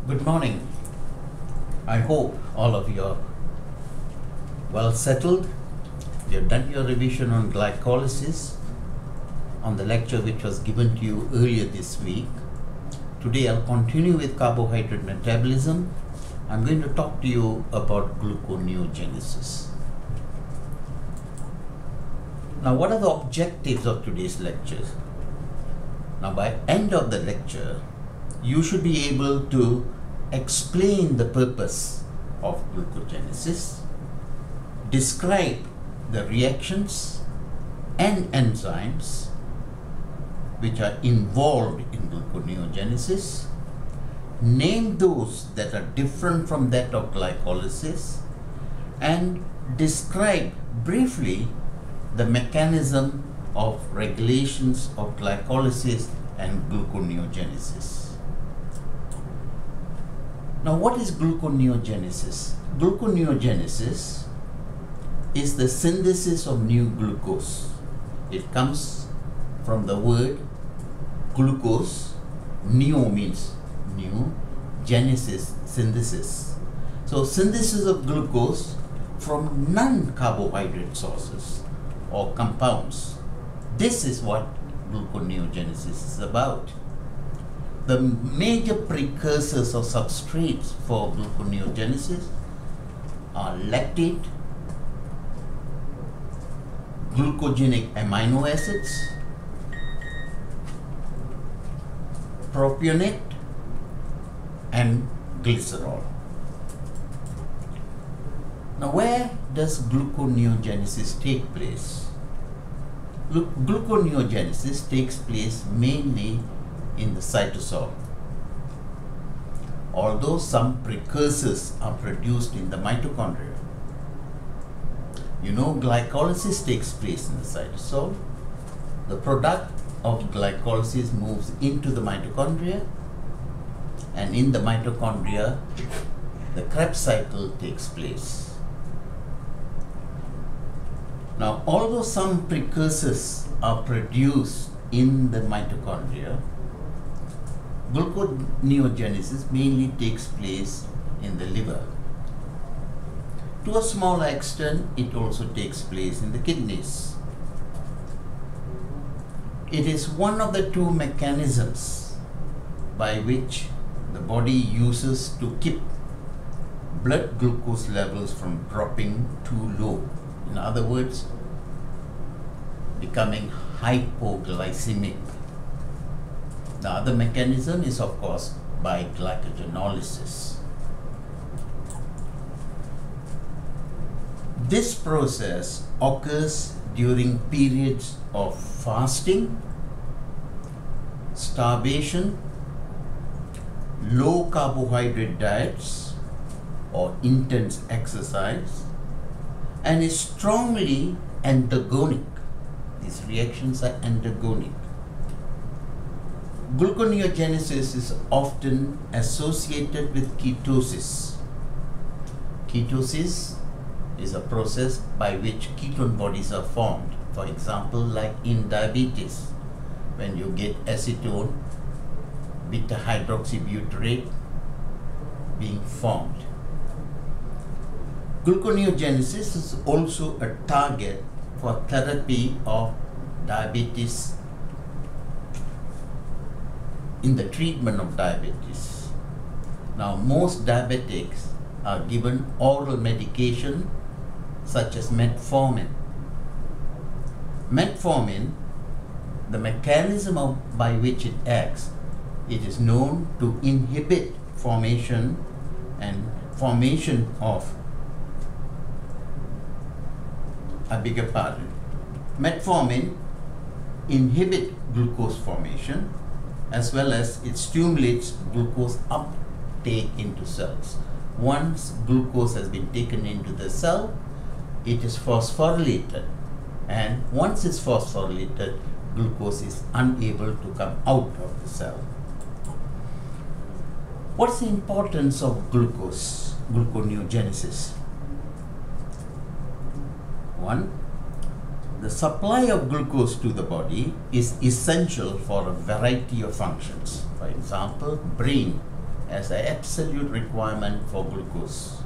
Good morning. I hope all of you are well settled. You have done your revision on glycolysis on the lecture which was given to you earlier this week. Today I'll continue with carbohydrate metabolism. I'm going to talk to you about gluconeogenesis. Now, what are the objectives of today's lectures? Now, by end of the lecture, you should be able to explain the purpose of glucogenesis, describe the reactions and enzymes which are involved in gluconeogenesis, name those that are different from that of glycolysis, and describe briefly the mechanism of regulations of glycolysis and gluconeogenesis. Now, what is gluconeogenesis? Gluconeogenesis is the synthesis of new glucose. It comes from the word glucose. Neo means new, genesis, synthesis. So, synthesis of glucose from non-carbohydrate sources or compounds. This is what gluconeogenesis is about. The major precursors or substrates for gluconeogenesis are lactate, glucogenic amino acids, propionate, and glycerol. Now, where does gluconeogenesis take place? Gluconeogenesis takes place mainly in the cytosol, although some precursors are produced in the mitochondria. You know, glycolysis takes place in the cytosol. The product of glycolysis moves into the mitochondria, and in the mitochondria, the Krebs cycle takes place. Now, although some precursors are produced in the mitochondria, gluconeogenesis mainly takes place in the liver. To a smaller extent, it also takes place in the kidneys. It is one of the two mechanisms by which the body uses to keep blood glucose levels from dropping too low. In other words, becoming hypoglycemic. The other mechanism is, of course, by glycogenolysis. This process occurs during periods of fasting, starvation, low carbohydrate diets, or intense exercise, and is strongly entagonic. These reactions are entagonic. Gluconeogenesis is often associated with ketosis. Ketosis is a process by which ketone bodies are formed. For example, like in diabetes, when you get acetone, beta hydroxybutyrate being formed. Gluconeogenesis is also a target for therapy of diabetes, in the treatment of diabetes. Now, most diabetics are given oral medication such as metformin. Metformin, the mechanism by which it acts, it is known to inhibit formation of, metformin inhibits glucose formation, as well as it stimulates glucose uptake into cells. Once glucose has been taken into the cell, it is phosphorylated, and once it's phosphorylated, glucose is unable to come out of the cell. What's the importance of gluconeogenesis? One, the supply of glucose to the body is essential for a variety of functions. For example, brain as an absolute requirement for glucose.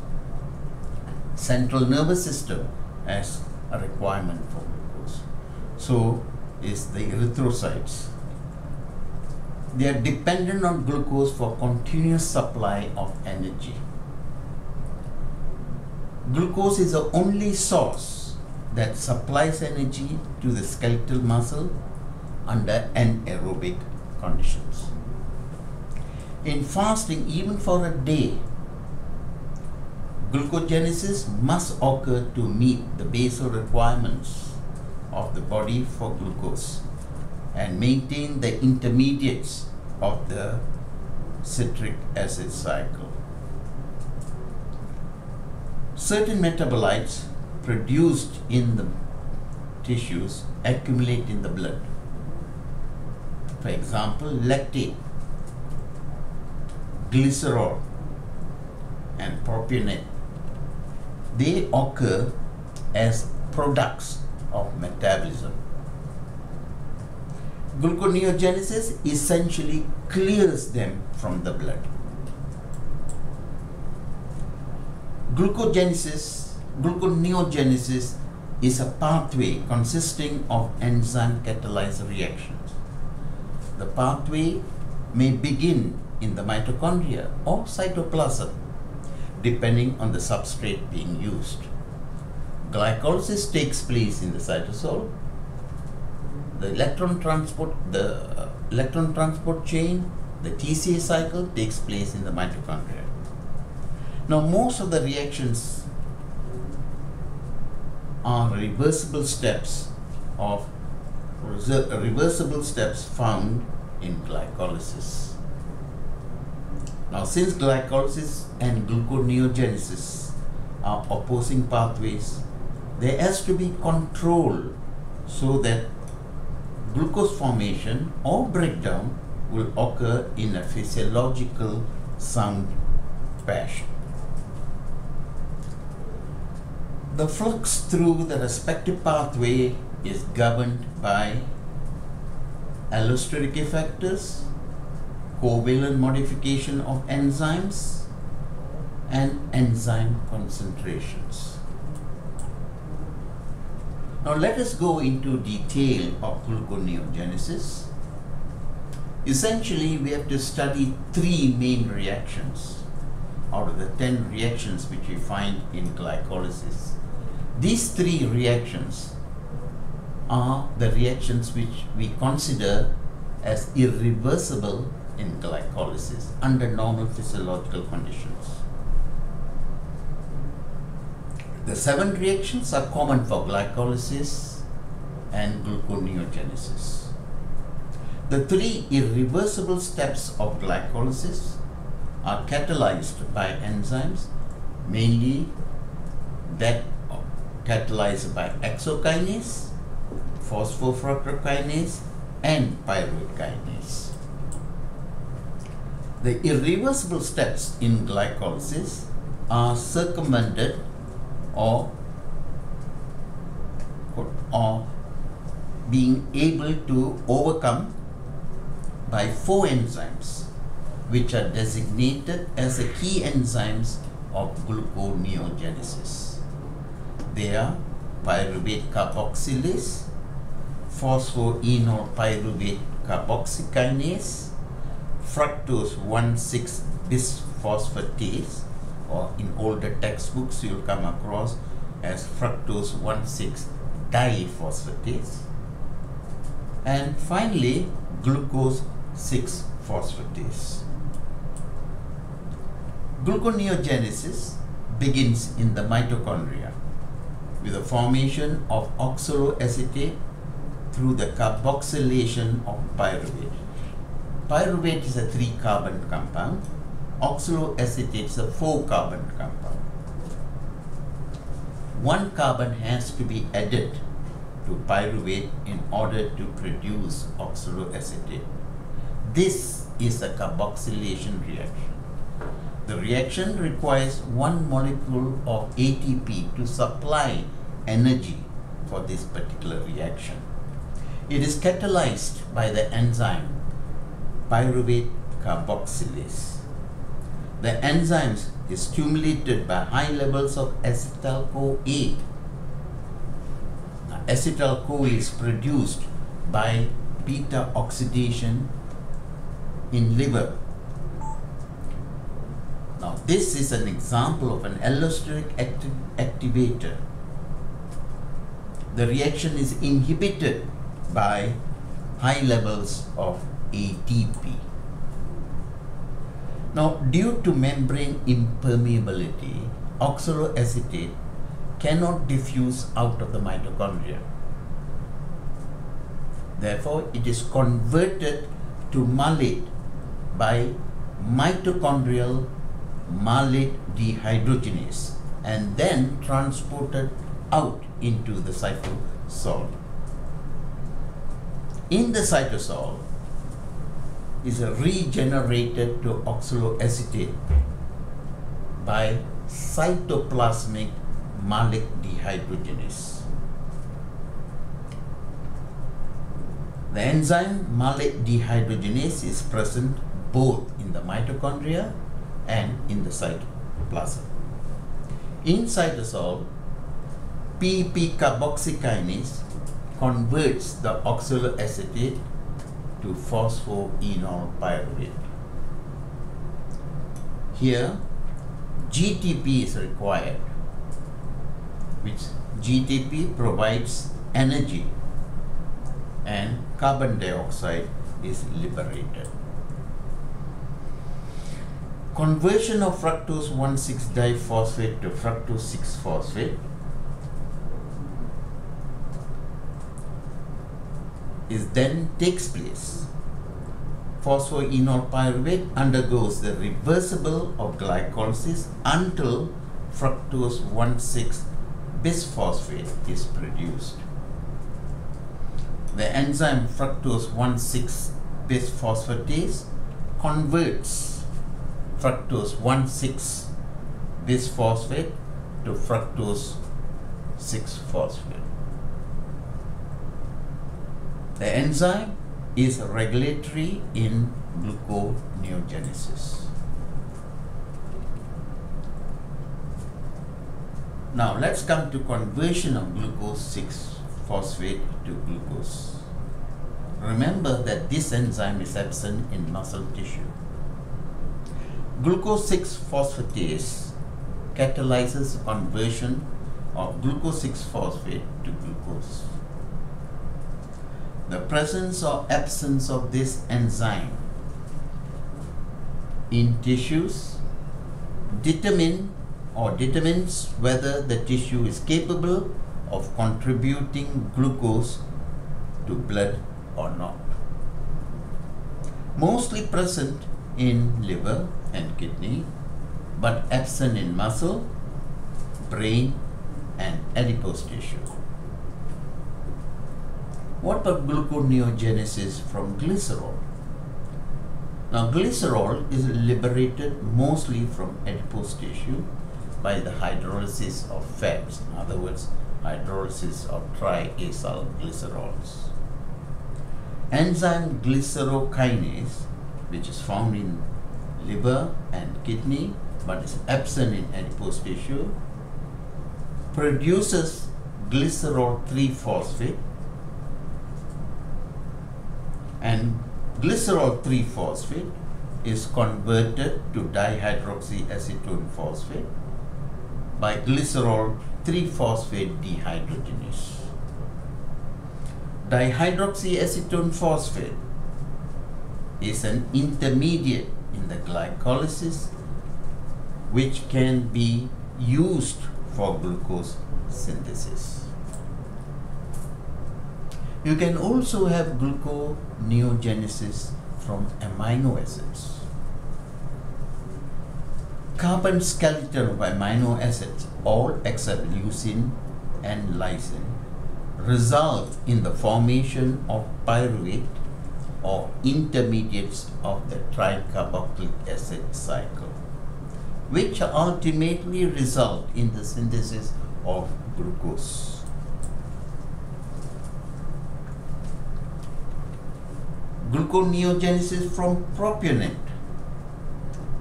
Central nervous system as a requirement for glucose. So is the erythrocytes. They are dependent on glucose for continuous supply of energy. Glucose is the only source that supplies energy to the skeletal muscle under anaerobic conditions. In fasting, even for a day, glucogenesis must occur to meet the basal requirements of the body for glucose and maintain the intermediates of the citric acid cycle. Certain metabolites produced in the tissues accumulate in the blood. For example, lactate, glycerol, and propionate. They occur as products of metabolism. Gluconeogenesis essentially clears them from the blood. Gluconeogenesis is a pathway consisting of enzyme catalyzed reactions. The pathway may begin in the mitochondria or cytoplasm, depending on the substrate being used. Glycolysis takes place in the cytosol. The electron transport chain, the TCA cycle, takes place in the mitochondria. Now, most of the reactions are reversible steps found in glycolysis. Now, since glycolysis and gluconeogenesis are opposing pathways, there has to be control so that glucose formation or breakdown will occur in a physiological sound fashion. The flux through the respective pathway is governed by allosteric effectors, covalent modification of enzymes, and enzyme concentrations. Now let us go into detail of gluconeogenesis. Essentially, we have to study 3 main reactions out of the 10 reactions which we find in glycolysis. These 3 reactions are the reactions which we consider as irreversible in glycolysis under normal physiological conditions. The 7 reactions are common for glycolysis and gluconeogenesis. The 3 irreversible steps of glycolysis are catalyzed by enzymes, mainly that catalyzed by hexokinase, phosphofructokinase, and pyruvate kinase. The irreversible steps in glycolysis are circumvented or being able to overcome by 4 enzymes which are designated as the key enzymes of gluconeogenesis. They are pyruvate carboxylase, phosphoenol pyruvate carboxykinase, fructose 1,6-bisphosphatase, or in older textbooks you will come across as fructose 1,6-diphosphatase, and finally glucose 6-phosphatase. Gluconeogenesis begins in the mitochondria with the formation of oxaloacetate through the carboxylation of pyruvate. Pyruvate is a 3-carbon compound. Oxaloacetate is a 4-carbon compound. 1 carbon has to be added to pyruvate in order to produce oxaloacetate. This is a carboxylation reaction. The reaction requires 1 molecule of ATP to supply energy for this particular reaction. It is catalyzed by the enzyme pyruvate carboxylase. The enzyme is stimulated by high levels of acetyl-CoA. Acetyl-CoA is produced by beta oxidation in liver. Now, this is an example of an allosteric activator. The reaction is inhibited by high levels of ATP. Now, due to membrane impermeability, oxaloacetate cannot diffuse out of the mitochondria. Therefore, it is converted to malate by mitochondrial malate dehydrogenase and then transported out into the cytosol. In the cytosol is regenerated to oxaloacetate by cytoplasmic malate dehydrogenase. The enzyme malate dehydrogenase is present both in the mitochondria and in the cytoplasm. In cytosol, PP carboxykinase converts the oxaloacetate to phosphoenol pyruvate. Here, GTP is required, which GTP provides energy and carbon dioxide is liberated. Conversion of fructose 1,6-diphosphate to fructose 6-phosphate takes place. Phosphoenol pyruvate undergoes the reversible of glycolysis until fructose 1,6-bisphosphate is produced. The enzyme fructose 1,6-bisphosphatase converts fructose 1,6-bisphosphate to fructose 6-phosphate. The enzyme is regulatory in gluconeogenesis. Now let's come to conversion of glucose 6-phosphate to glucose. Remember that this enzyme is absent in muscle tissue. Glucose 6-phosphatase catalyzes conversion of glucose 6-phosphate to glucose. The presence or absence of this enzyme in tissues determines whether the tissue is capable of contributing glucose to blood or not. Mostly present in liver and kidney, but absent in muscle, brain, and adipose tissue. What about gluconeogenesis from glycerol? Now, glycerol is liberated mostly from adipose tissue by the hydrolysis of fats, in other words, hydrolysis of triacyl glycerols. Enzyme glycerokinase, which is found in liver and kidney but is absent in adipose tissue, produces glycerol 3-phosphate, and glycerol 3-phosphate is converted to dihydroxyacetone phosphate by glycerol 3-phosphate dehydrogenase. Dihydroxyacetone phosphate is an intermediate in the glycolysis which can be used for glucose synthesis. You can also have gluconeogenesis from amino acids. Carbon skeleton of amino acids, all except leucine and lysine, result in the formation of pyruvate or intermediates of the tricarboxylic acid cycle, which ultimately result in the synthesis of glucose. Gluconeogenesis from propionate.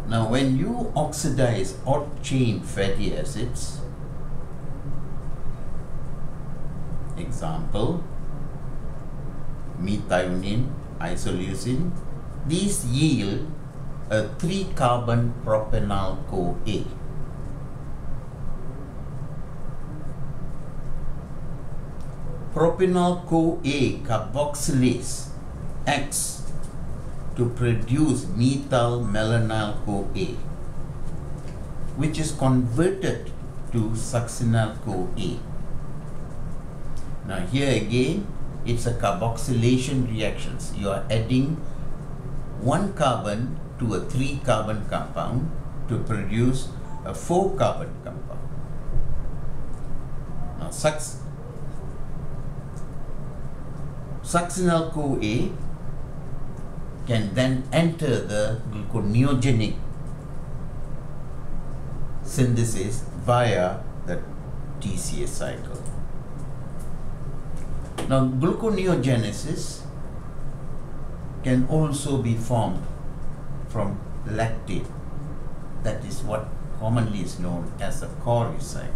Now when you oxidize odd chain fatty acids, example methionine, isoleucine, these yield a 3-carbon propenyl-CoA. Propenyl-CoA carboxylase acts to produce methyl-malonyl-CoA, which is converted to succinyl-CoA. Now here again, it's a carboxylation reactions. You are adding 1 carbon to a 3-carbon compound to produce a 4-carbon compound. Now succinyl-CoA can then enter the gluconeogenic synthesis via the TCA cycle. Now gluconeogenesis can also be formed from lactate. That is what commonly is known as a Cori cycle.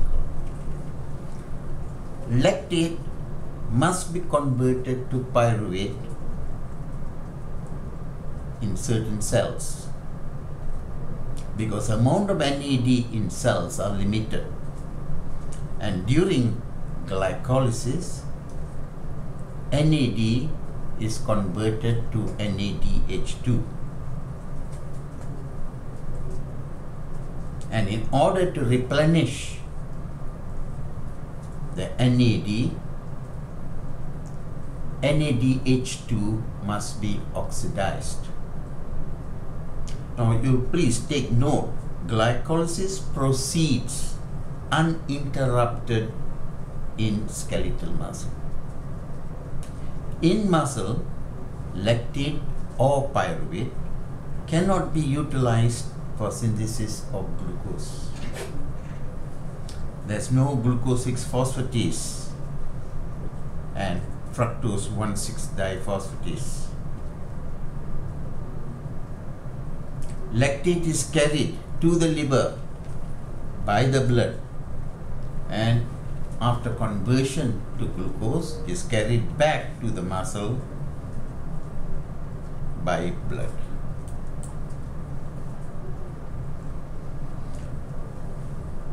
Lactate must be converted to pyruvate in certain cells because amount of NAD in cells are limited, and during glycolysis NAD is converted to NADH2, and in order to replenish the NADH2 must be oxidized. Now you please take note, glycolysis proceeds uninterrupted in skeletal muscle. In muscle, lactate or pyruvate cannot be utilized for synthesis of glucose. There's no glucose 6-phosphatase and fructose 1,6-diphosphatase. Lactate is carried to the liver by the blood, and after conversion to glucose is carried back to the muscle by blood.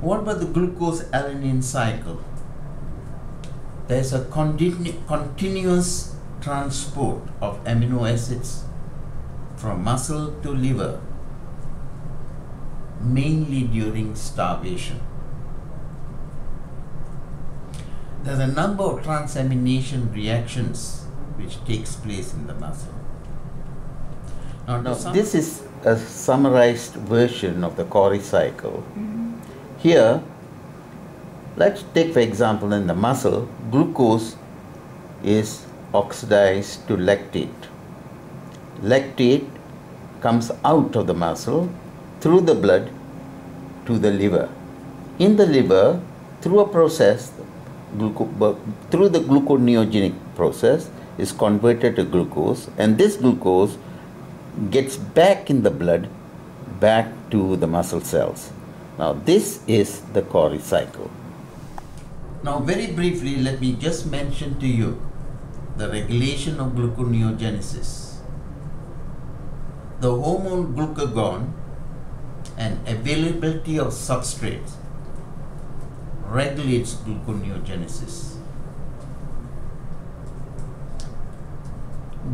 What about the glucose-alanine cycle? There is a continuous transport of amino acids from muscle to liver, mainly during starvation. There are a number of transamination reactions which takes place in the muscle. Now this is a summarized version of the Cori cycle. Here, let's take for example in the muscle, glucose is oxidized to lactate. Lactate comes out of the muscle through the blood to the liver. In the liver, through a process, through the gluconeogenic process, is converted to glucose, and this glucose gets back in the blood, back to the muscle cells. Now this is the Cori cycle. Now very briefly, let me just mention to you the regulation of gluconeogenesis. The hormone glucagon and availability of substrates regulates gluconeogenesis.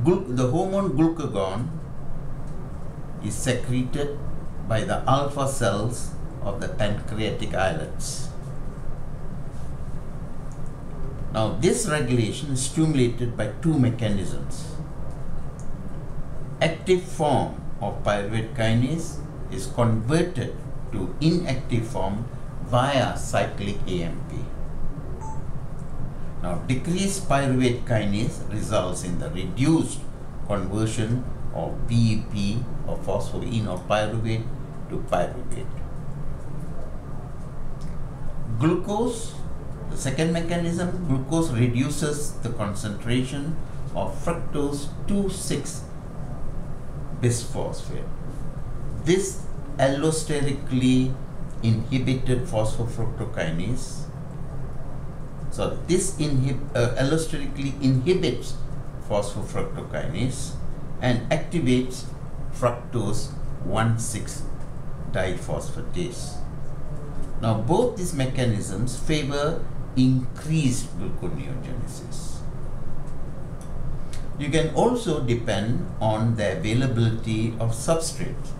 The hormone glucagon is secreted by the alpha cells of the pancreatic islets. Now this regulation is stimulated by 2 mechanisms. Active form of pyruvate kinase is converted to inactive form via cyclic AMP. Now decreased pyruvate kinase results in the reduced conversion of PEP or phosphoenolpyruvate to pyruvate. Glucose, the second mechanism, glucose reduces the concentration of fructose 2,6-bisphosphate. This allosterically inhibited phosphofructokinase. So this allosterically inhibits phosphofructokinase and activates fructose 1,6-diphosphatase. Now both these mechanisms favor increased gluconeogenesis. You can also depend on the availability of substrate.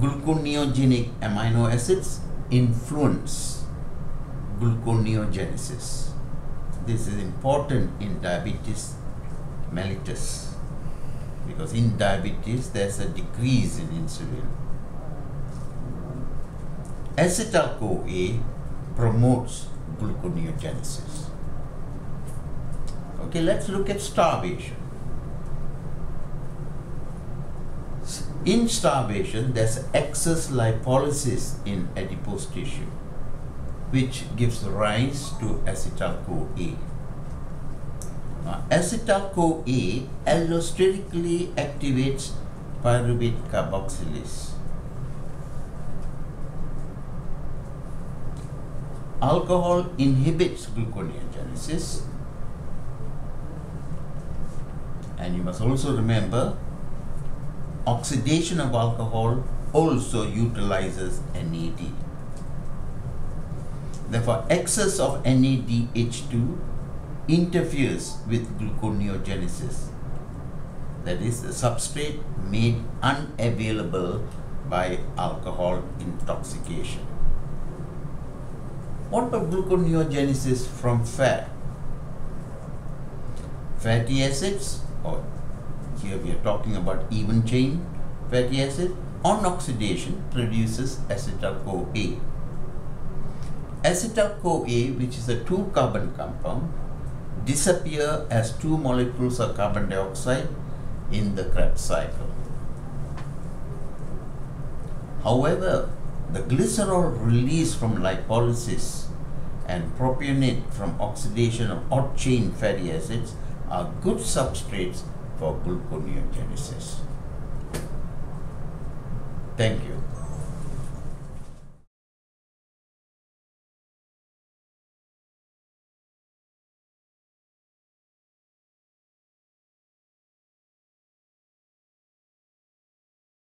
Gluconeogenic amino acids influence gluconeogenesis. This is important in diabetes mellitus, because in diabetes there's a decrease in insulin. Acetyl-CoA promotes gluconeogenesis. Okay, let's look at starvation. In starvation, there's excess lipolysis in adipose tissue, which gives rise to acetyl-CoA. Now, acetyl-CoA allosterically activates pyruvate carboxylase. Alcohol inhibits gluconeogenesis, and you must also remember oxidation of alcohol also utilizes NAD. Therefore, excess of NADH2 interferes with gluconeogenesis, that is, the substrate made unavailable by alcohol intoxication. What about gluconeogenesis from fat? Fatty acids, or here we are talking about even chain fatty acid, on oxidation produces acetyl-CoA. Acetyl-CoA, which is a 2-carbon compound, disappear as 2 molecules of carbon dioxide in the Krebs cycle. However, the glycerol released from lipolysis and propionate from oxidation of odd chain fatty acids are good substrates for gluconeogenesis. Thank you.